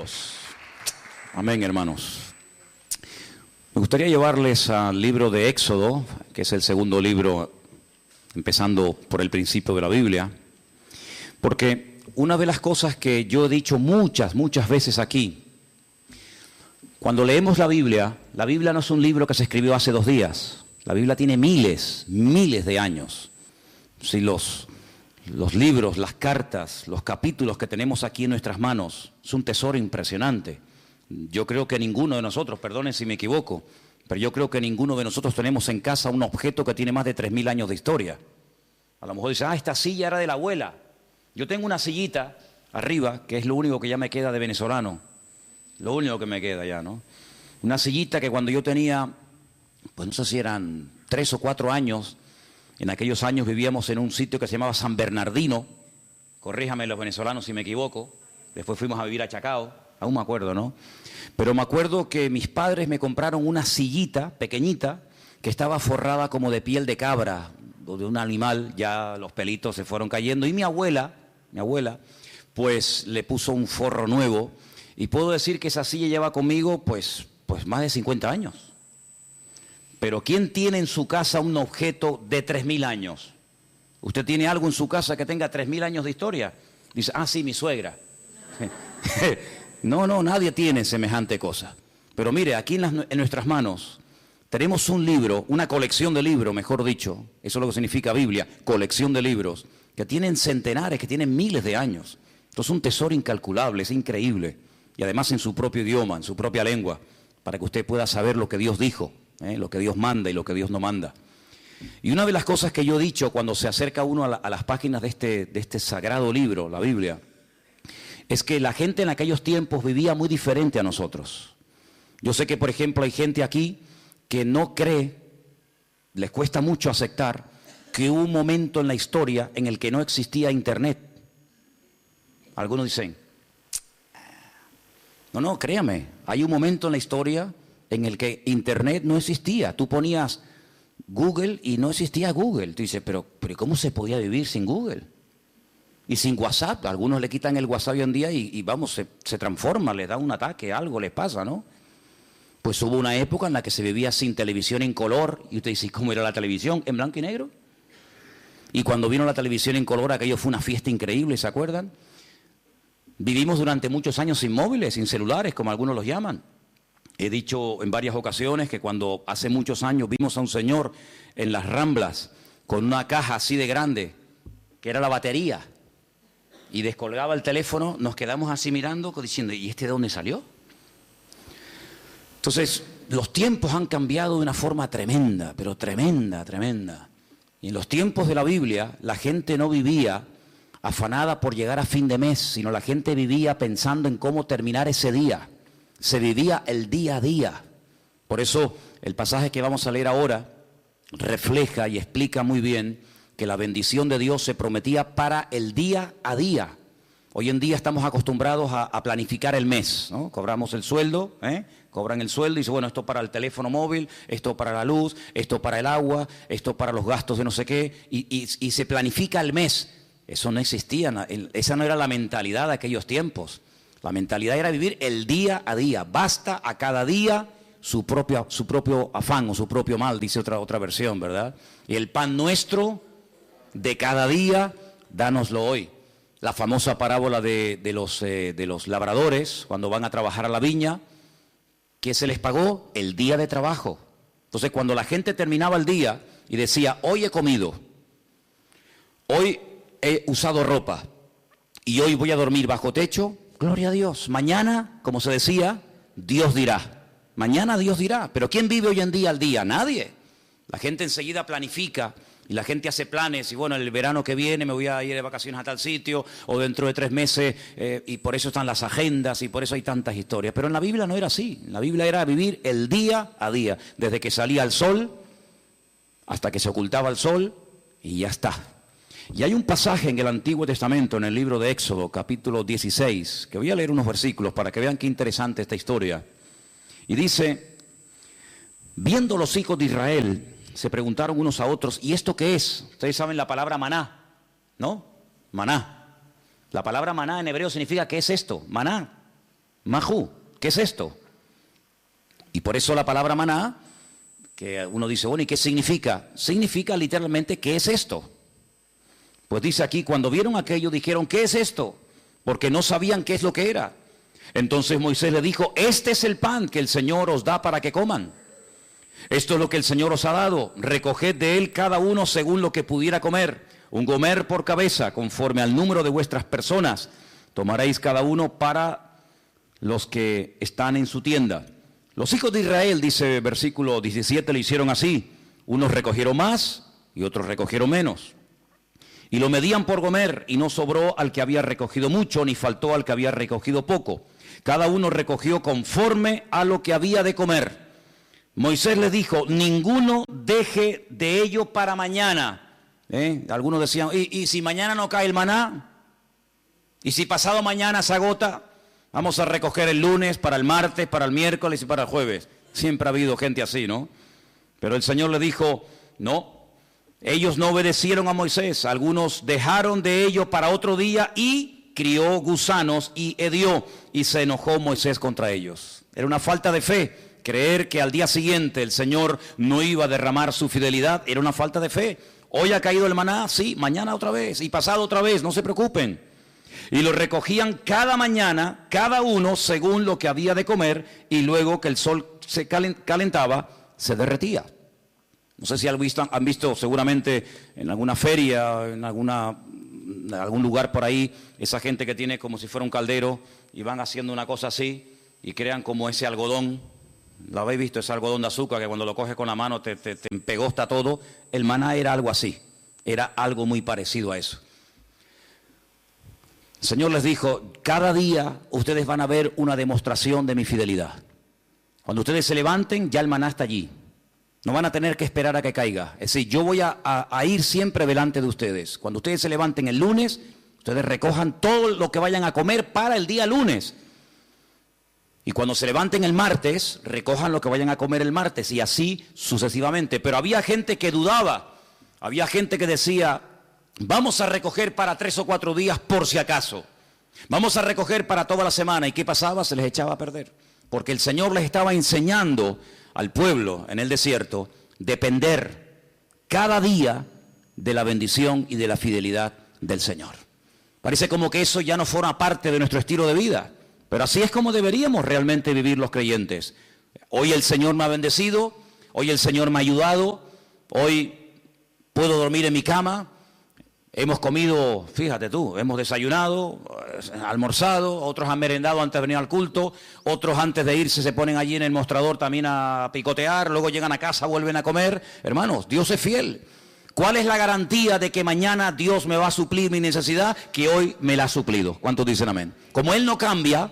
Dios. Amén, hermanos. Me gustaría llevarles al libro de Éxodo, que es el segundo libro, empezando por el principio de la Biblia, porque una de las cosas que yo he dicho muchas veces aquí, cuando leemos la Biblia no es un libro que se escribió hace 2 días. La Biblia tiene miles de años. Si los libros, las cartas, los capítulos que tenemos aquí en nuestras manos, es un tesoro impresionante. Yo creo que ninguno de nosotros, perdonen si me equivoco, pero yo creo que ninguno de nosotros tenemos en casa un objeto que tiene más de 3000 años de historia. A lo mejor dicen, esta silla era de la abuela. Yo tengo una sillita arriba, que es lo único que ya me queda de venezolano. Lo único que me queda ya, ¿no? Una sillita que cuando yo tenía, pues no sé si eran 3 o 4 años, en aquellos años vivíamos en un sitio que se llamaba San Bernardino, corríjame los venezolanos si me equivoco, después fuimos a vivir a Chacao, aún me acuerdo, ¿no? Pero me acuerdo que mis padres me compraron una sillita pequeñita que estaba forrada como de piel de cabra o de un animal, ya los pelitos se fueron cayendo, y mi abuela, pues le puso un forro nuevo, y puedo decir que esa silla lleva conmigo pues más de 50 años. Pero ¿quién tiene en su casa un objeto de 3000 años? ¿Usted tiene algo en su casa que tenga 3000 años de historia? Dice, sí, mi suegra. No, nadie tiene semejante cosa. Pero mire, aquí en nuestras manos tenemos un libro, una colección de libros, mejor dicho, eso es lo que significa Biblia, colección de libros, que tienen centenares, que tienen miles de años. Entonces es un tesoro incalculable, es increíble. Y además en su propio idioma, en su propia lengua, para que usted pueda saber lo que Dios dijo, lo que Dios manda y lo que Dios no manda. Y una de las cosas que yo he dicho cuando se acerca uno a las páginas de este sagrado libro, la Biblia, es que la gente en aquellos tiempos vivía muy diferente a nosotros. Yo sé que, por ejemplo, hay gente aquí que no cree, les cuesta mucho aceptar, que hubo un momento en la historia en el que no existía Internet. Algunos dicen, no, créame, hay un momento en la historia en el que Internet no existía. Tú ponías Google y no existía Google. Tú dices, pero ¿cómo se podía vivir sin Google? Y sin WhatsApp. Algunos le quitan el WhatsApp hoy en día y vamos, se transforma, les da un ataque, algo les pasa, ¿no? Pues hubo una época en la que se vivía sin televisión en color. Y usted dice, ¿cómo era la televisión? ¿En blanco y negro? Y cuando vino la televisión en color, aquello fue una fiesta increíble, ¿se acuerdan? Vivimos durante muchos años sin móviles, sin celulares, como algunos los llaman. He dicho en varias ocasiones que cuando hace muchos años vimos a un señor en las Ramblas con una caja así de grande, que era la batería, y descolgaba el teléfono, nos quedamos así mirando, diciendo, ¿y este de dónde salió? Entonces, los tiempos han cambiado de una forma tremenda, pero tremenda. Y en los tiempos de la Biblia, la gente no vivía afanada por llegar a fin de mes, sino la gente vivía pensando en cómo terminar ese día. Se vivía el día a día. Por eso el pasaje que vamos a leer ahora refleja y explica muy bien que la bendición de Dios se prometía para el día a día. Hoy en día estamos acostumbrados a planificar el mes, ¿no? Cobramos el sueldo, cobran el sueldo y dicen, bueno, esto para el teléfono móvil, esto para la luz, esto para el agua, esto para los gastos de no sé qué, y se planifica el mes. Eso no existía, esa no era la mentalidad de aquellos tiempos. La mentalidad era vivir el día a día. Basta a cada día su propio afán o su propio mal, dice otra versión, ¿verdad? Y el pan nuestro de cada día, dánoslo hoy. La famosa parábola de los labradores, cuando van a trabajar a la viña, ¿qué se les pagó? El día de trabajo. Entonces, cuando la gente terminaba el día y decía, hoy he comido, hoy he usado ropa y hoy voy a dormir bajo techo, gloria a Dios. Mañana, como se decía, Dios dirá. Mañana Dios dirá. Pero ¿quién vive hoy en día al día? Nadie. La gente enseguida planifica y la gente hace planes y bueno, el verano que viene me voy a ir de vacaciones a tal sitio o dentro de 3 meses y por eso están las agendas y por eso hay tantas historias. Pero en la Biblia no era así. En la Biblia era vivir el día a día, desde que salía el sol hasta que se ocultaba el sol y ya está. Y hay un pasaje en el Antiguo Testamento, en el libro de Éxodo, capítulo 16, que voy a leer unos versículos para que vean qué interesante esta historia. Y dice, viendo los hijos de Israel, se preguntaron unos a otros, ¿y esto qué es? Ustedes saben la palabra maná, ¿no? Maná. La palabra maná en hebreo significa, ¿qué es esto? Maná. Majú, ¿qué es esto? Y por eso la palabra maná, que uno dice, bueno, ¿y qué significa? Significa literalmente, ¿qué es esto? Pues dice aquí, cuando vieron aquello, dijeron, ¿qué es esto? Porque no sabían qué es lo que era. Entonces Moisés le dijo, este es el pan que el Señor os da para que coman. Esto es lo que el Señor os ha dado. Recoged de él cada uno según lo que pudiera comer. Un gomer por cabeza, conforme al número de vuestras personas. Tomaréis cada uno para los que están en su tienda. Los hijos de Israel, dice versículo 17, lo hicieron así. Unos recogieron más y otros recogieron menos. Y lo medían por gomer, y no sobró al que había recogido mucho, ni faltó al que había recogido poco. Cada uno recogió conforme a lo que había de comer. Moisés le dijo, ninguno deje de ello para mañana. Algunos decían, ¿y si mañana no cae el maná? ¿Y si pasado mañana se agota? Vamos a recoger el lunes, para el martes, para el miércoles y para el jueves. Siempre ha habido gente así, ¿no? Pero el Señor le dijo, no. Ellos no obedecieron a Moisés, algunos dejaron de ello para otro día y crió gusanos y hedió, y se enojó Moisés contra ellos. Era una falta de fe, creer que al día siguiente el Señor no iba a derramar su fidelidad, era una falta de fe. Hoy ha caído el maná, sí, mañana otra vez, y pasado otra vez, no se preocupen. Y lo recogían cada mañana, cada uno según lo que había de comer, y luego que el sol se calentaba, se derretía. No sé si han visto seguramente en alguna feria, en algún lugar por ahí, esa gente que tiene como si fuera un caldero y van haciendo una cosa así y crean como ese algodón. ¿Lo habéis visto? Ese algodón de azúcar que cuando lo coges con la mano te empegosta todo. El maná era algo así, era algo muy parecido a eso. El Señor les dijo, cada día ustedes van a ver una demostración de mi fidelidad. Cuando ustedes se levanten, ya el maná está allí. No van a tener que esperar a que caiga. Es decir, yo voy a ir siempre delante de ustedes. Cuando ustedes se levanten el lunes, ustedes recojan todo lo que vayan a comer para el día lunes. Y cuando se levanten el martes, recojan lo que vayan a comer el martes, y así sucesivamente. Pero había gente que dudaba. Había gente que decía, vamos a recoger para 3 o 4 días por si acaso. Vamos a recoger para toda la semana. ¿Y qué pasaba? Se les echaba a perder. Porque el Señor les estaba enseñando al pueblo en el desierto depender cada día de la bendición y de la fidelidad del Señor. Parece como que eso ya no forma parte de nuestro estilo de vida, pero así es como deberíamos realmente vivir los creyentes. Hoy el Señor me ha bendecido, hoy el Señor me ha ayudado, hoy puedo dormir en mi cama. Hemos comido, fíjate tú, hemos desayunado, almorzado, otros han merendado antes de venir al culto, otros antes de irse se ponen allí en el mostrador también a picotear, luego llegan a casa, vuelven a comer. Hermanos, Dios es fiel. ¿Cuál es la garantía de que mañana Dios me va a suplir mi necesidad? Que hoy me la ha suplido. ¿Cuántos dicen amén? Como Él no cambia,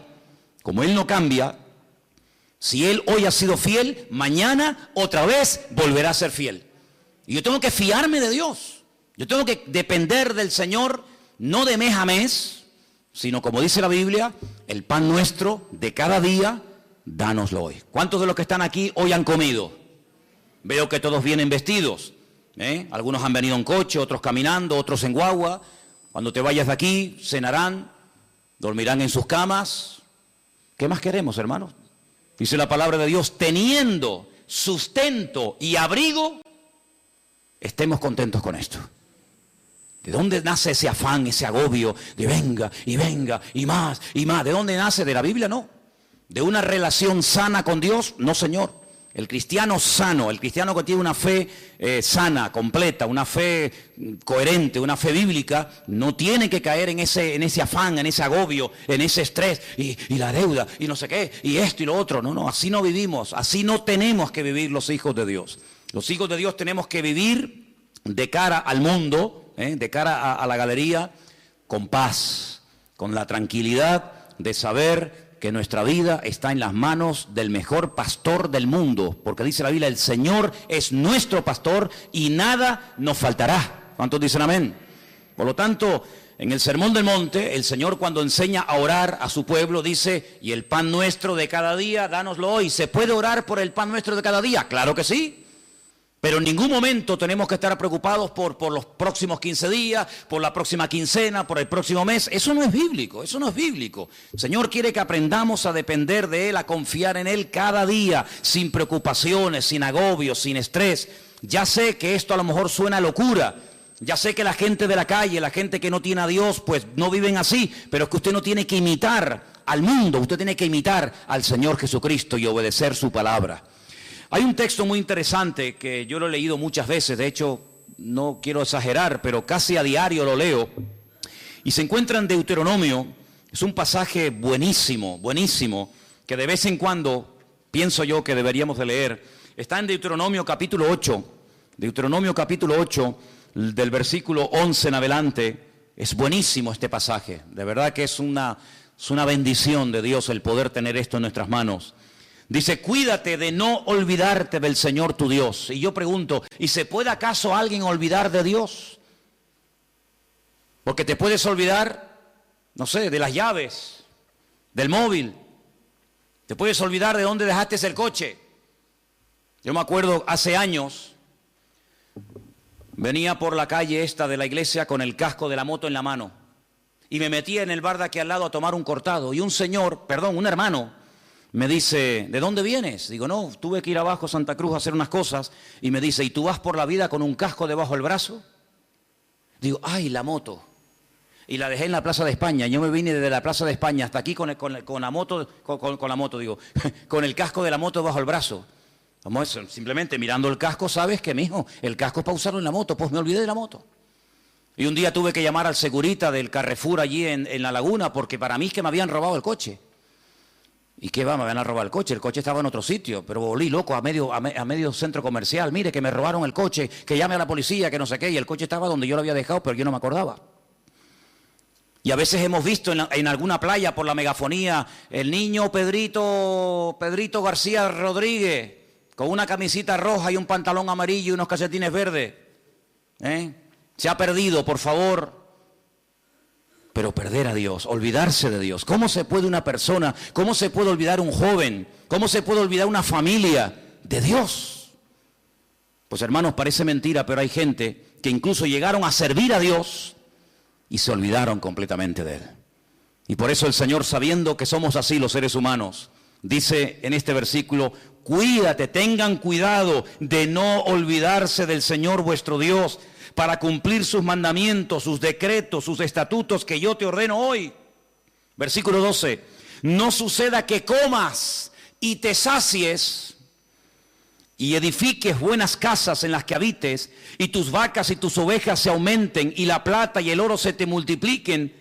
si Él hoy ha sido fiel, mañana otra vez volverá a ser fiel. Y yo tengo que fiarme de Dios. Yo tengo que depender del Señor, no de mes a mes, sino como dice la Biblia, el pan nuestro de cada día, dánoslo hoy. ¿Cuántos de los que están aquí hoy han comido? Veo que todos vienen vestidos. Algunos han venido en coche, otros caminando, otros en guagua. Cuando te vayas de aquí, cenarán, dormirán en sus camas. ¿Qué más queremos, hermanos? Dice la palabra de Dios, teniendo sustento y abrigo, estemos contentos con esto. ¿De dónde nace ese afán, ese agobio de venga y más y más? ¿De dónde nace? ¿De la Biblia? No. ¿De una relación sana con Dios? No, Señor. El cristiano sano, el cristiano que tiene una fe sana, completa, una fe coherente, una fe bíblica, no tiene que caer en ese afán, en ese agobio, en ese estrés y la deuda y no sé qué, y esto y lo otro. No, así no vivimos, así no tenemos que vivir los hijos de Dios. Los hijos de Dios tenemos que vivir de cara al mundo, de cara a la galería, con paz, con la tranquilidad de saber que nuestra vida está en las manos del mejor pastor del mundo, porque dice la Biblia, el Señor es nuestro pastor y nada nos faltará. ¿Cuántos dicen amén? Por lo tanto, en el Sermón del Monte, el Señor cuando enseña a orar a su pueblo dice, y el pan nuestro de cada día, dánoslo hoy. ¿Se puede orar por el pan nuestro de cada día? Claro que sí. Pero en ningún momento tenemos que estar preocupados por los próximos 15 días, por la próxima quincena, por el próximo mes. Eso no es bíblico, eso no es bíblico. El Señor quiere que aprendamos a depender de Él, a confiar en Él cada día, sin preocupaciones, sin agobios, sin estrés. Ya sé que esto a lo mejor suena a locura. Ya sé que la gente de la calle, la gente que no tiene a Dios, pues no viven así. Pero es que usted no tiene que imitar al mundo, usted tiene que imitar al Señor Jesucristo y obedecer su palabra. Hay un texto muy interesante que yo lo he leído muchas veces, de hecho no quiero exagerar, pero casi a diario lo leo, y se encuentra en Deuteronomio. Es un pasaje buenísimo, buenísimo, que de vez en cuando pienso yo que deberíamos de leer. Está en Deuteronomio capítulo 8, del versículo 11 en adelante. Es buenísimo este pasaje, de verdad que es una bendición de Dios el poder tener esto en nuestras manos. Dice, cuídate de no olvidarte del Señor tu Dios. Y yo pregunto, ¿y se puede acaso alguien olvidar de Dios? Porque te puedes olvidar, no sé, de las llaves, del móvil. Te puedes olvidar de dónde dejaste el coche. Yo me acuerdo hace años, venía por la calle esta de la iglesia con el casco de la moto en la mano. Y me metía en el bar de aquí al lado a tomar un cortado. Y un hermano, me dice, ¿de dónde vienes? Digo, no, tuve que ir abajo a Santa Cruz a hacer unas cosas. Y me dice, ¿y tú vas por la vida con un casco debajo del brazo? Digo, ¡ay, la moto! Y la dejé en la Plaza de España. Yo me vine desde la Plaza de España hasta aquí con la moto, con el casco de la moto bajo el brazo. Como eso, simplemente mirando el casco, sabes que, mijo, el casco es para usarlo en la moto. Pues me olvidé de la moto. Y un día tuve que llamar al segurita del Carrefour allí en La Laguna, porque para mí es que me habían robado el coche. ¿Y qué va? Me van a robar el coche estaba en otro sitio, pero volví loco a medio centro comercial. Mire, que me robaron el coche, que llame a la policía, que no sé qué, y el coche estaba donde yo lo había dejado, pero yo no me acordaba. Y a veces hemos visto en alguna playa por la megafonía, el niño Pedrito García Rodríguez, con una camisita roja y un pantalón amarillo y unos calcetines verdes. Se ha perdido, por favor. Pero perder a Dios, olvidarse de Dios. ¿Cómo se puede una persona, cómo se puede olvidar un joven, cómo se puede olvidar una familia de Dios? Pues hermanos, parece mentira, pero hay gente que incluso llegaron a servir a Dios y se olvidaron completamente de Él. Y por eso el Señor, sabiendo que somos así los seres humanos, dice en este versículo, cuídate, tengan cuidado de no olvidarse del Señor vuestro Dios, para cumplir sus mandamientos, sus decretos, sus estatutos que yo te ordeno hoy. Versículo 12. No suceda que comas y te sacies y edifiques buenas casas en las que habites, y tus vacas y tus ovejas se aumenten, y la plata y el oro se te multipliquen,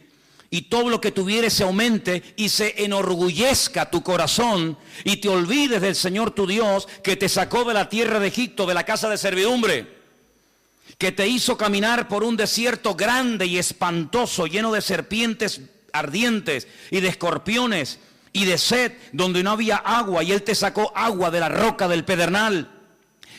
y todo lo que tuvieres se aumente, y se enorgullezca tu corazón, y te olvides del Señor tu Dios, que te sacó de la tierra de Egipto, de la casa de servidumbre, que te hizo caminar por un desierto grande y espantoso, lleno de serpientes ardientes y de escorpiones y de sed, donde no había agua, y Él te sacó agua de la roca del pedernal,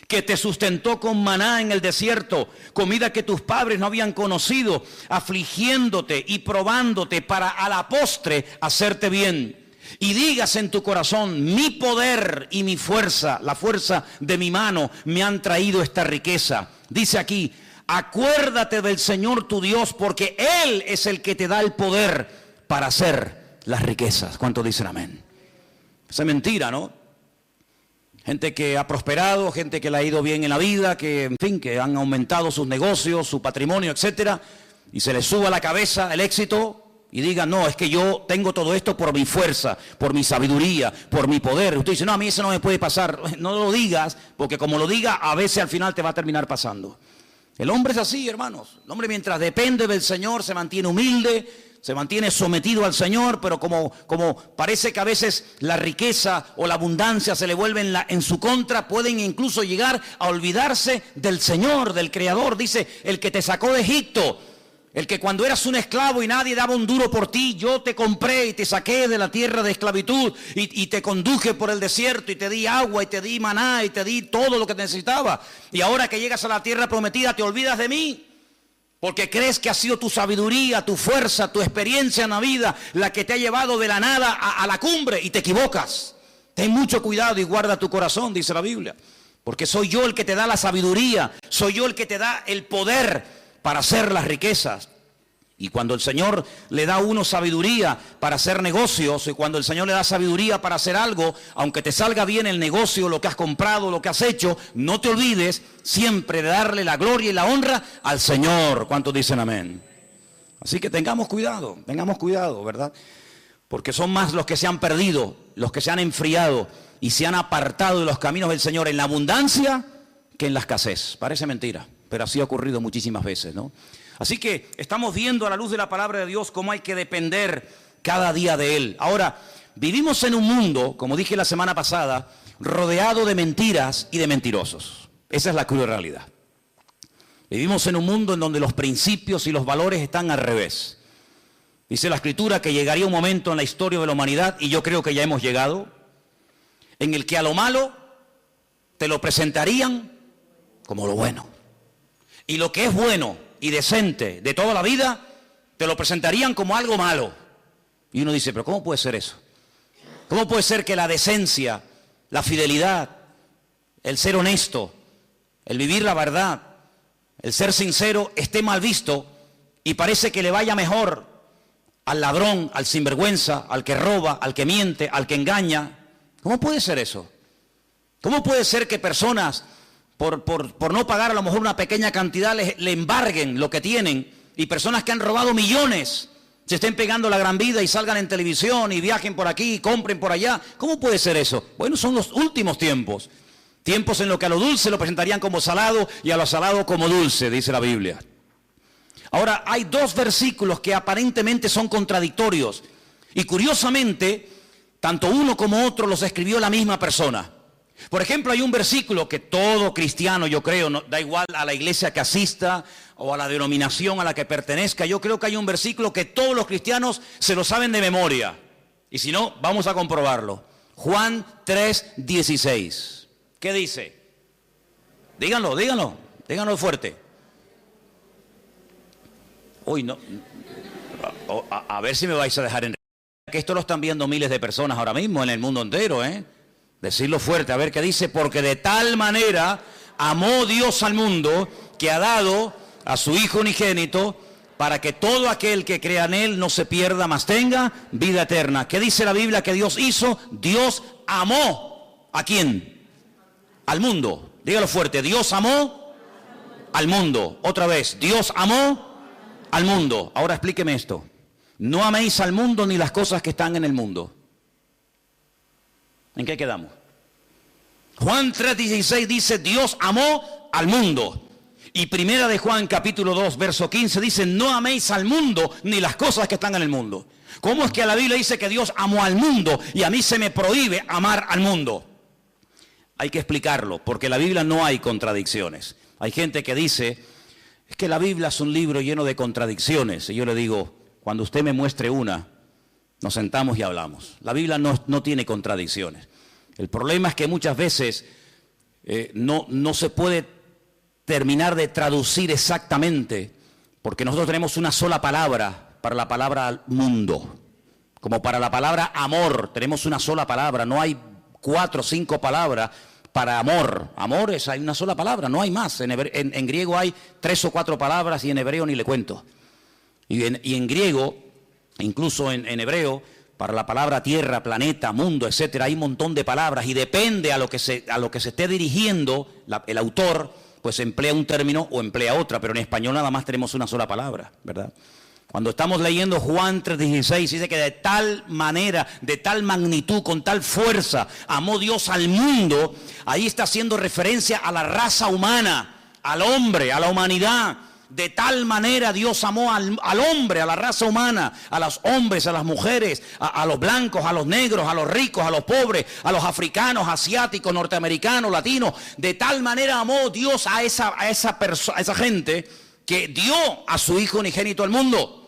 que te sustentó con maná en el desierto, comida que tus padres no habían conocido, afligiéndote y probándote para a la postre hacerte bien. Y digas en tu corazón, mi poder y mi fuerza, la fuerza de mi mano, me han traído esta riqueza. Dice aquí, acuérdate del Señor tu Dios, porque Él es el que te da el poder para hacer las riquezas. ¿Cuántos dicen amén? Esa es mentira, ¿no? Gente que ha prosperado, gente que le ha ido bien en la vida, que en fin, que han aumentado sus negocios, su patrimonio, etcétera, y se les suba a la cabeza el éxito. Y digan, no, es que yo tengo todo esto por mi fuerza, por mi sabiduría, por mi poder. Usted dice, no, a mí eso no me puede pasar. No lo digas, porque como lo diga, a veces al final te va a terminar pasando. El hombre es así, hermanos. El hombre, mientras depende del Señor, se mantiene humilde, se mantiene sometido al Señor, pero como parece que a veces la riqueza o la abundancia se le vuelve en su contra, pueden incluso llegar a olvidarse del Señor, del Creador. Dice, el que te sacó de Egipto, el que cuando eras un esclavo y nadie daba un duro por ti, yo te compré y te saqué de la tierra de esclavitud y te conduje por el desierto y te di agua y te di maná y te di todo lo que necesitaba. Y ahora que llegas a la tierra prometida te olvidas de mí, porque crees que ha sido tu sabiduría, tu fuerza, tu experiencia en la vida la que te ha llevado de la nada a la cumbre, y te equivocas. Ten mucho cuidado y guarda tu corazón, dice la Biblia. Porque soy yo el que te da la sabiduría, soy yo el que te da el poder para hacer las riquezas. Y cuando el Señor le da a uno sabiduría para hacer negocios, y cuando el Señor le da sabiduría para hacer algo, aunque te salga bien el negocio, lo que has comprado, lo que has hecho, no te olvides siempre de darle la gloria y la honra al Señor. ¿Cuántos dicen amén? Así que tengamos cuidado, ¿verdad? Porque son más los que se han perdido, los que se han enfriado y se han apartado de los caminos del Señor en la abundancia que en la escasez. Parece mentira, pero así ha ocurrido muchísimas veces, ¿no? Así que estamos viendo a la luz de la palabra de Dios cómo hay que depender cada día de Él. Ahora, vivimos en un mundo, como dije la semana pasada, rodeado de mentiras y de mentirosos. Esa es la cruda realidad. Vivimos en un mundo en donde los principios y los valores están al revés. Dice la Escritura que llegaría un momento en la historia de la humanidad, y yo creo que ya hemos llegado, en el que a lo malo te lo presentarían como lo bueno. Y lo que es bueno y decente de toda la vida, te lo presentarían como algo malo. Y uno dice, pero ¿cómo puede ser eso? ¿Cómo puede ser que la decencia, la fidelidad, el ser honesto, el vivir la verdad, el ser sincero esté mal visto y parece que le vaya mejor al ladrón, al sinvergüenza, al que roba, al que miente, al que engaña? ¿Cómo puede ser eso? ¿Cómo puede ser que personas por no pagar a lo mejor una pequeña cantidad le embarguen lo que tienen, y personas que han robado millones se estén pegando la gran vida y salgan en televisión y viajen por aquí y compren por allá? ¿Cómo puede ser eso? Bueno, son los últimos tiempos. Tiempos en los que a lo dulce lo presentarían como salado y a lo salado como dulce, dice la Biblia. Ahora, hay dos versículos que aparentemente son contradictorios. Y curiosamente, tanto uno como otro los escribió la misma persona. Por ejemplo, hay un versículo que todo cristiano, yo creo, no, da igual a la iglesia que asista o a la denominación a la que pertenezca, yo creo que hay un versículo que todos los cristianos se lo saben de memoria. Y si no, vamos a comprobarlo. Juan 3:16. ¿Qué dice? Díganlo fuerte. Uy, no. A ver si me vais a dejar en... Que esto lo están viendo miles de personas ahora mismo en el mundo entero, ¿eh? Decirlo fuerte, a ver qué dice. Porque de tal manera amó Dios al mundo, que ha dado a su Hijo unigénito, para que todo aquel que crea en Él no se pierda, mas tenga vida eterna. ¿Qué dice la Biblia que Dios hizo? Dios amó. ¿A quién? Al mundo. Dígalo fuerte. Dios amó al mundo. Otra vez. Dios amó al mundo. Ahora explíqueme esto. No améis al mundo ni las cosas que están en el mundo. ¿En qué quedamos? Juan 3:16 dice, Dios amó al mundo. Y primera de Juan capítulo 2 verso 15 dice, no améis al mundo ni las cosas que están en el mundo. ¿Cómo es que la Biblia dice que Dios amó al mundo y a mí se me prohíbe amar al mundo? Hay que explicarlo, porque en la Biblia no hay contradicciones. Hay gente que dice, es que la Biblia es un libro lleno de contradicciones. Y yo le digo, cuando usted me muestre una, nos sentamos y hablamos. La Biblia no tiene contradicciones. El problema es que muchas veces no se puede terminar de traducir exactamente, porque nosotros tenemos una sola palabra para la palabra mundo. Como para la palabra amor, tenemos una sola palabra. No hay 4 o 5 palabras para amor. Amor hay una sola palabra, no hay más. En griego hay 3 o 4 palabras y en hebreo ni le cuento. Y en griego, incluso en hebreo, para la palabra tierra, planeta, mundo, etcétera, hay un montón de palabras y depende a lo que se esté dirigiendo el autor, pues emplea un término o emplea otra, pero en español nada más tenemos una sola palabra, ¿verdad? Cuando estamos leyendo Juan 3:16, dice que de tal manera, de tal magnitud, con tal fuerza, amó Dios al mundo. Ahí está haciendo referencia a la raza humana, al hombre, a la humanidad. De tal manera Dios amó al hombre, a la raza humana, a los hombres, a las mujeres, a los blancos, a los negros, a los ricos, a los pobres, a los africanos, asiáticos, norteamericanos, latinos. De tal manera amó Dios a esa gente que dio a su Hijo unigénito al mundo,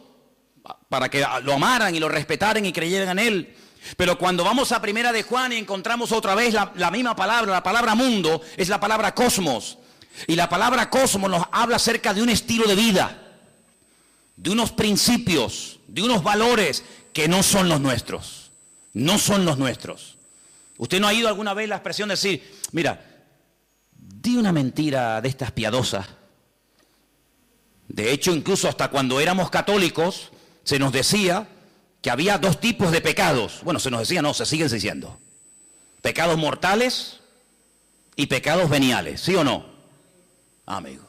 para que lo amaran y lo respetaran y creyeran en Él. Pero cuando vamos a primera de Juan y encontramos otra vez la misma palabra, la palabra mundo, es la palabra cosmos. Y la palabra cosmos nos habla acerca de un estilo de vida, de unos principios, de unos valores que no son los nuestros. No son los nuestros. ¿Usted no ha oído alguna vez la expresión de decir, mira, di una mentira de estas piadosas. De hecho, incluso hasta cuando éramos católicos, se nos decía que había dos tipos de pecados. Bueno, se nos decía, no, se siguen diciendo. Pecados mortales y pecados veniales, ¿sí o no? Amigo.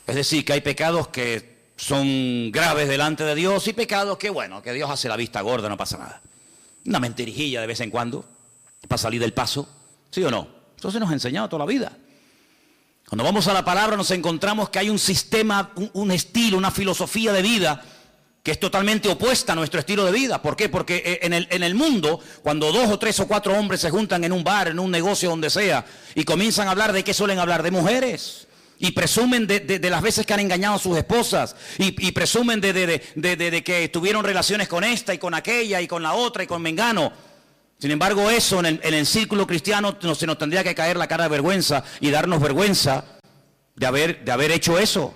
Es decir, que hay pecados que son graves delante de Dios y pecados que, bueno, que Dios hace la vista gorda, no pasa nada. Una mentirijilla de vez en cuando, para salir del paso, ¿sí o no? Eso se nos ha enseñado toda la vida. Cuando vamos a la palabra nos encontramos que hay un sistema, un estilo, una filosofía de vida que es totalmente opuesta a nuestro estilo de vida. ¿Por qué? Porque en el mundo, cuando 2 o 3 o 4 hombres se juntan en un bar, en un negocio, donde sea, y comienzan a hablar, ¿de qué suelen hablar? De mujeres. Y presumen de las veces que han engañado a sus esposas. Y presumen de que tuvieron relaciones con esta y con aquella y con la otra y con mengano. Sin embargo, eso en el círculo cristiano se nos tendría que caer la cara de vergüenza y darnos vergüenza de haber hecho eso.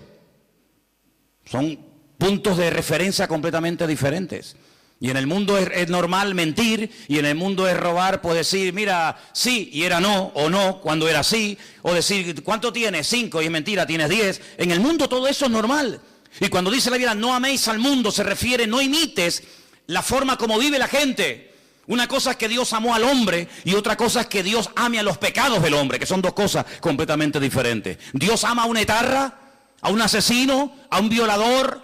Son puntos de referencia completamente diferentes. Y en el mundo es normal mentir, y en el mundo es robar, pues decir, mira, sí, y era no, o no, cuando era sí, o decir, ¿cuánto tienes? 5, y es mentira, tienes 10. En el mundo todo eso es normal. Y cuando dice la Biblia, no améis al mundo, se refiere, no imites la forma como vive la gente. Una cosa es que Dios amó al hombre y otra cosa es que Dios ame a los pecados del hombre, que son dos cosas completamente diferentes. Dios ama a un etarra, a un asesino, a un violador,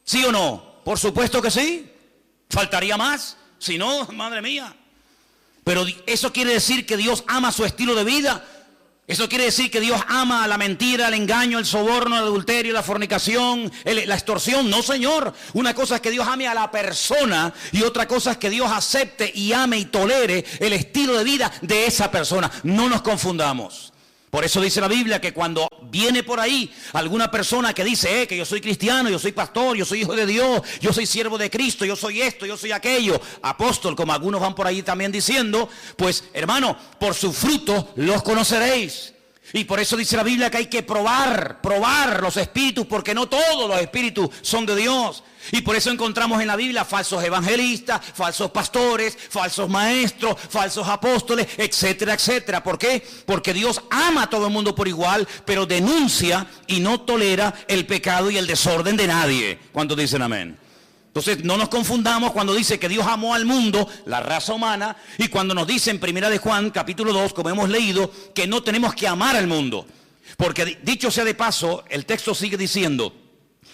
¿sí o no? Por supuesto que sí. Faltaría más, si no, madre mía. Pero eso quiere decir que Dios ama su estilo de vida. Eso quiere decir que Dios ama la mentira, el engaño, el soborno, el adulterio, la fornicación, la extorsión. No, Señor. Una cosa es que Dios ame a la persona y otra cosa es que Dios acepte y ame y tolere el estilo de vida de esa persona. No nos confundamos. Por eso dice la Biblia que cuando viene por ahí alguna persona que dice que yo soy cristiano, yo soy pastor, yo soy hijo de Dios, yo soy siervo de Cristo, yo soy esto, yo soy aquello, apóstol, como algunos van por ahí también diciendo, pues hermano, por sus frutos los conoceréis. Y por eso dice la Biblia que hay que probar los espíritus, porque no todos los espíritus son de Dios. Y por eso encontramos en la Biblia falsos evangelistas, falsos pastores, falsos maestros, falsos apóstoles, etcétera, etcétera. ¿Por qué? Porque Dios ama a todo el mundo por igual, pero denuncia y no tolera el pecado y el desorden de nadie. ¿Cuántos dicen amén? Entonces no nos confundamos cuando dice que Dios amó al mundo, la raza humana, y cuando nos dice en 1 de Juan, capítulo 2, como hemos leído, que no tenemos que amar al mundo. Porque dicho sea de paso, el texto sigue diciendo,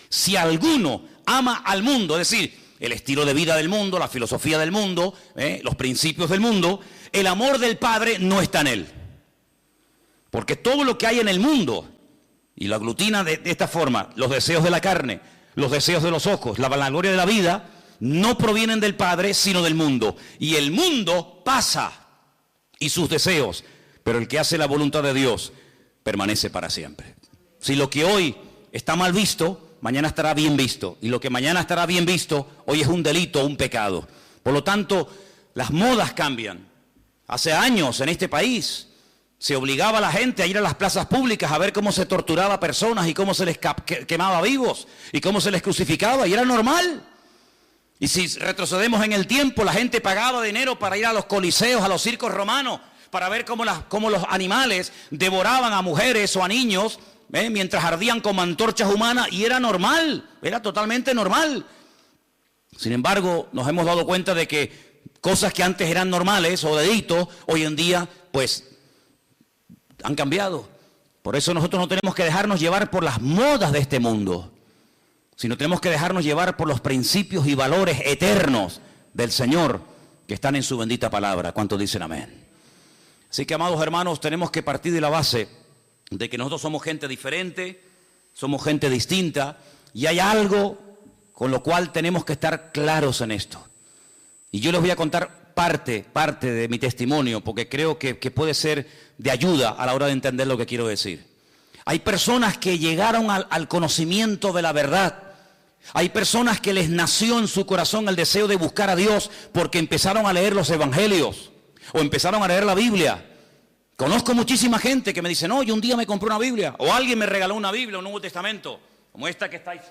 si alguno ama al mundo, es decir, el estilo de vida del mundo, la filosofía del mundo, los principios del mundo, el amor del Padre no está en él. Porque todo lo que hay en el mundo, y lo aglutina de esta forma, los deseos de la carne, los deseos de los ojos, la vanagloria de la vida, no provienen del Padre, sino del mundo. Y el mundo pasa, y sus deseos, pero el que hace la voluntad de Dios permanece para siempre. Si lo que hoy está mal visto, mañana estará bien visto. Y lo que mañana estará bien visto, hoy es un delito, un pecado. Por lo tanto, las modas cambian. Hace años en este país se obligaba a la gente a ir a las plazas públicas a ver cómo se torturaba a personas y cómo se les quemaba vivos y cómo se les crucificaba, y era normal. Y si retrocedemos en el tiempo, la gente pagaba dinero para ir a los coliseos, a los circos romanos, para ver cómo los animales devoraban a mujeres o a niños, mientras ardían como antorchas humanas, y era normal, era totalmente normal. Sin embargo, nos hemos dado cuenta de que cosas que antes eran normales o delitos, hoy en día, pues, han cambiado. Por eso nosotros no tenemos que dejarnos llevar por las modas de este mundo, sino tenemos que dejarnos llevar por los principios y valores eternos del Señor que están en su bendita palabra. ¿Cuántos dicen amén? Así que, amados hermanos, tenemos que partir de la base de que nosotros somos gente diferente, somos gente distinta, y hay algo con lo cual tenemos que estar claros en esto. Y yo les voy a contar parte de mi testimonio, porque creo que puede ser de ayuda a la hora de entender lo que quiero decir. Hay personas que llegaron al conocimiento de la verdad. Hay personas que les nació en su corazón el deseo de buscar a Dios porque empezaron a leer los evangelios o empezaron a leer la Biblia. Conozco muchísima gente que me dice, no, yo un día me compré una Biblia, o alguien me regaló una Biblia, un Nuevo Testamento, como esta que estáis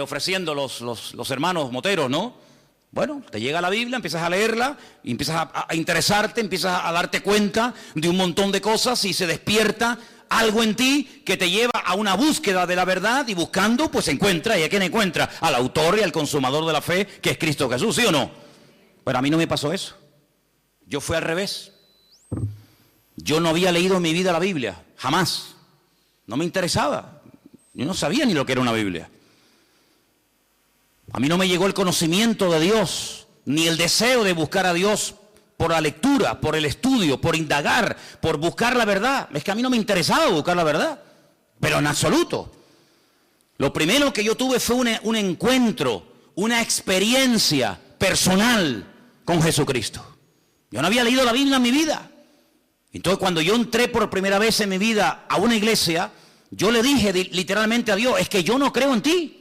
ofreciendo los hermanos moteros, ¿no? Bueno, te llega la Biblia, empiezas a leerla, y empiezas a interesarte, empiezas a darte cuenta de un montón de cosas y se despierta algo en ti que te lleva a una búsqueda de la verdad, y buscando, pues encuentra. ¿Y a quién encuentra? Al autor y al consumador de la fe, que es Cristo Jesús, ¿sí o no? Pero a mí no me pasó eso. Yo fui al revés. Yo no había leído en mi vida la Biblia, jamás. No me interesaba. Yo no sabía ni lo que era una Biblia. A mí no me llegó el conocimiento de Dios, ni el deseo de buscar a Dios por la lectura, por el estudio, por indagar, por buscar la verdad. Es que a mí no me interesaba buscar la verdad, pero en absoluto. Lo primero que yo tuve fue un encuentro, una experiencia personal con Jesucristo. Yo no había leído la Biblia en mi vida. Entonces, cuando yo entré por primera vez en mi vida a una iglesia, yo le dije literalmente a Dios: es que yo no creo en ti.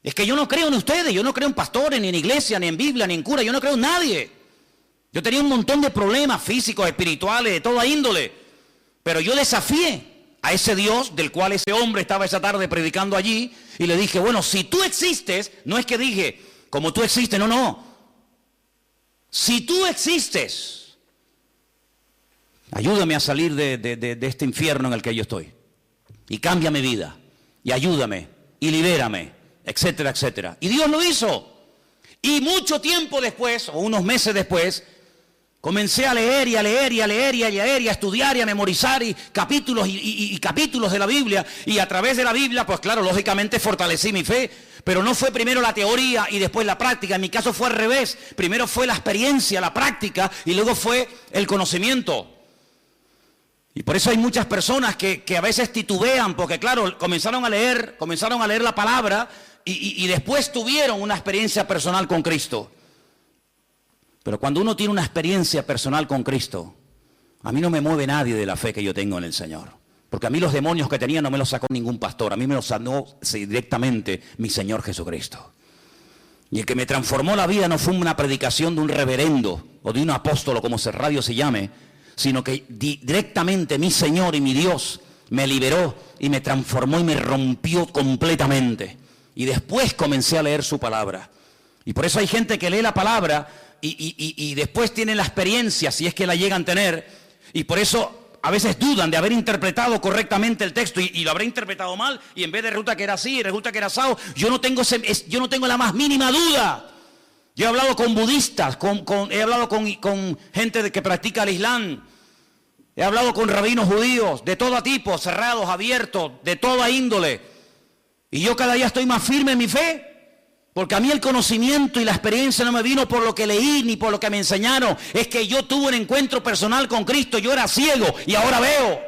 Es que yo no creo en ustedes, yo no creo en pastores, ni en iglesia, ni en Biblia, ni en cura, yo no creo en nadie. Yo tenía un montón de problemas físicos, espirituales, de toda índole. Pero yo desafié a ese Dios del cual ese hombre estaba esa tarde predicando allí, y le dije: bueno, si tú existes, no es que dije, como tú existes, no. Si tú existes, ayúdame a salir de este infierno en el que yo estoy. Y cambia mi vida, y ayúdame, y libérame, etcétera, etcétera. Y Dios lo hizo. Y mucho tiempo después, o unos meses después, comencé a leer y a leer y a leer y a leer y a estudiar y a memorizar capítulos y capítulos de la Biblia. Y a través de la Biblia, pues claro, lógicamente fortalecí mi fe. Pero no fue primero la teoría y después la práctica. En mi caso fue al revés. Primero fue la experiencia, la práctica, y luego fue el conocimiento. Y por eso hay muchas personas que a veces titubean, porque claro, comenzaron a leer la palabra y después tuvieron una experiencia personal con Cristo. Pero cuando uno tiene una experiencia personal con Cristo, a mí no me mueve nadie de la fe que yo tengo en el Señor. Porque a mí los demonios que tenía no me los sacó ningún pastor, a mí me los sanó directamente mi Señor Jesucristo. Y el que me transformó la vida no fue una predicación de un reverendo o de un apóstol, o como radio se llame, sino que directamente mi Señor y mi Dios me liberó y me transformó y me rompió completamente. Y después comencé a leer su palabra. Y por eso hay gente que lee la palabra y después tienen la experiencia, si es que la llegan a tener, y por eso a veces dudan de haber interpretado correctamente el texto y lo habré interpretado mal, y en vez de resulta que era así, resulta que era asado. Yo no tengo la más mínima duda. Yo he hablado con budistas, he hablado con gente que practica el Islam, he hablado con rabinos judíos de todo tipo, cerrados, abiertos, de toda índole. Y yo cada día estoy más firme en mi fe, porque a mí el conocimiento y la experiencia no me vino por lo que leí ni por lo que me enseñaron. Es que yo tuve un encuentro personal con Cristo. Yo era ciego y ahora veo.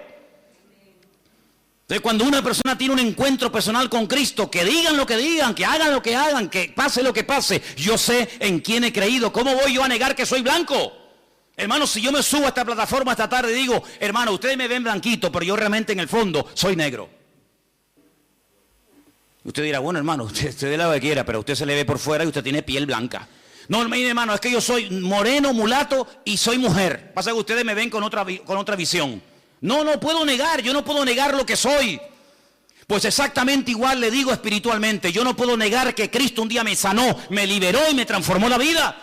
Entonces, cuando una persona tiene un encuentro personal con Cristo, que digan lo que digan, que hagan lo que hagan, que pase lo que pase, yo sé en quién he creído. ¿Cómo voy yo a negar que soy blanco? Hermano, si yo me subo a esta plataforma esta tarde y digo: hermano, ustedes me ven blanquito, pero yo realmente en el fondo soy negro. Usted dirá: bueno, hermano, usted de lo que quiera, pero usted se le ve por fuera y usted tiene piel blanca. No, mire, hermano, es que yo soy moreno, mulato y soy mujer. Pasa que ustedes me ven con otra visión. No puedo negar, yo no puedo negar lo que soy. Pues exactamente igual le digo espiritualmente. Yo no puedo negar que Cristo un día me sanó, me liberó y me transformó la vida.